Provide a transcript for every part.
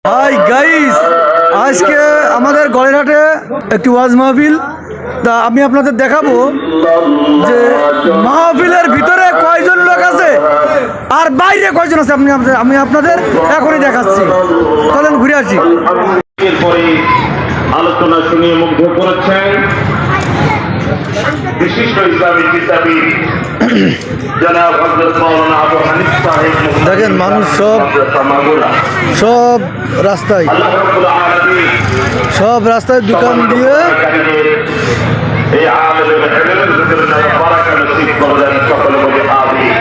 Hi guys, আজকে আমাদের গড়েরহাটে একটি ওয়াজ মাহফিল। তা আমি আপনাদের দেখাবো যে মাহফিলের ভিতরে কয়জন লোক আছে আর বাইরে কয়জন আছে। আমি আপনাদের এখনই দেখাচ্ছি, চলেন ঘুরে আসি। এরপরে আলোচনা শুনিয়ে মুগ্ধ করেছেন বিশিষ্ট ইসলামী চিন্তাবিদ জনাব হযরত মাওলানা আবু হানিফ সাহেব। দেখেন মানুষ সব রাস্তায় দোকান দিয়ে এই আলেমের ইলমের ভিতরে বারাকা নসিব করেন সকলে বলে আমিন।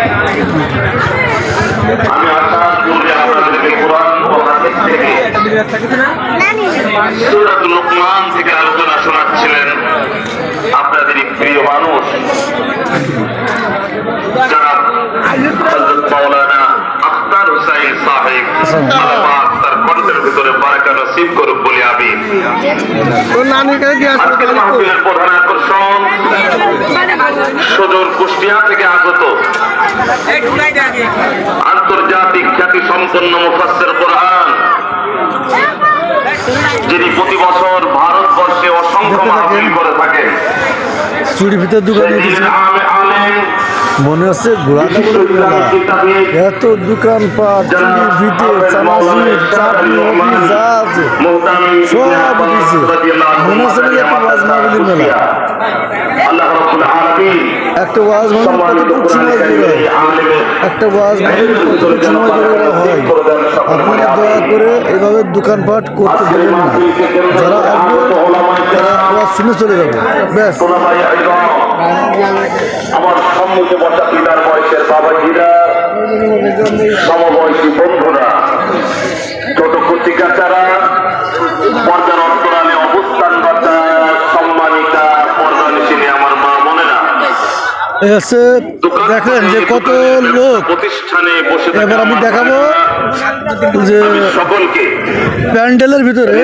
আমি আশা করি আপনাদেরকে কোরআন ও হাদিস থেকে সূরা লুকমান থেকে আলোচনা শোনাচ্ছিলেন আপনাদের প্রিয় মানুষ জনাব হযরত মাওলানা আখতার হুসাইন সাহেব। আল্লাহ তার কণ্ঠের ভিতরে বারাকা নসিব করুক বলে আমিন। আজকের মাহফিলের প্রধান আকর্ষণ সুদূর কুষ্টিয়া থেকে আগত আন্তর্জাতিক খ্যাতি সম্পন্ন মুফাসসির কোরআন, যিনি প্রতি বছর ভারতবর্ষে অসংখ্য মাহফিল করে থাকেন। চুরির ভিতর দোকান মনে হচ্ছে ঘোরাটা এত দোকানপাট, চুরির ভিতর চানাচুর, চাটনি যা আছে সব দিচ্ছে। মনে হচ্ছে একটা ওয়াজ মাহফিলের মেলা। একটা ওয়াজ মাহফিল কতটুকু সময় ধরে একটা ওয়াজ মাহফিল কতটুকু সময় ধরে হয়। আপনারা দয়া করে এভাবে দোকানপাট করতে দেবেন না। যারা আসবে তারা ওয়াজ শুনে চলে যাবে, ব্যাস। আমার সম্মুখে বসা পিতার বয়সের বাবাজিরা, সমবয়সী বন্ধুরা, ছোট কচিকাচারা, পর্দার অন্তরালে অবস্থানরত সম্মানিতা পর্দানিশিনী আমার মা বোনেরা, দেখেন যে কত লোক। প্রতিষ্ঠানে বসে এবার আমি দেখাবো যে সকলকে প্যান্ডেলের ভিতরে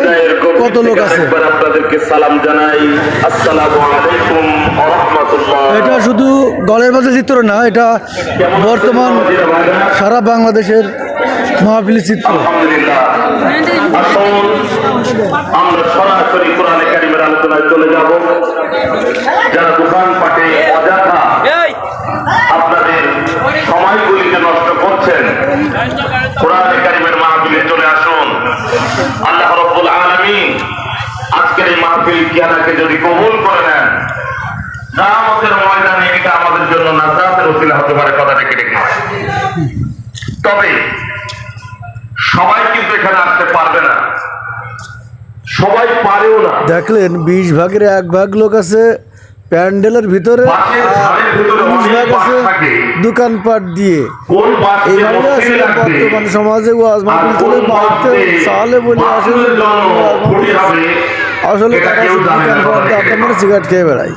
কত লোক আছে। আপনাদেরকে সালাম জানাই, আসসালামু আলাইকুম ওয়া রাহমাতুল্লাহ। এটা শুধু গলের মাঝে চিত্র না, এটা বর্তমান সারা বাংলাদেশের মাহফিলের চিত্র। আলহামদুলিল্লাহ, আসুন আমরা সরাসরি কোরআনে কারিমের আলোচনায় চলে যাব। যারা দোকানপাটে অযথা আপনাদের সময়গুলিকে নষ্ট করছেন, কোরআনে কারিমের মাহফিলে চলে আসুন। আল্লাহ রাব্বুল আলামিন আজকের এই মাহফিল কিয়ানাকে যদি কবুল করে নেন, কিয়ামতের ময়দানে এটা আমাদের জন্য নাজাতের ওসিলা হতে পারে, কথাটা ঠিক নয়। তবে সবাই কিন্তু এখানে আসতে পারবে না, সবাই পারেও না। দেখলেন 20 ভাগের 1 ভাগ লোক আছে প্যান্ডেলের ভিতরে, 20 ভাগ আছে দোকানপাট দিয়ে। এইভাবে আসলে বর্তমান সমাজে ওয়াজ মাহফিল চলে, বাড়িতে চালে বলে আসে আসলে তারা দোকানপাট আড্ডা মেরে সিগারেট খেয়ে বেড়ায়।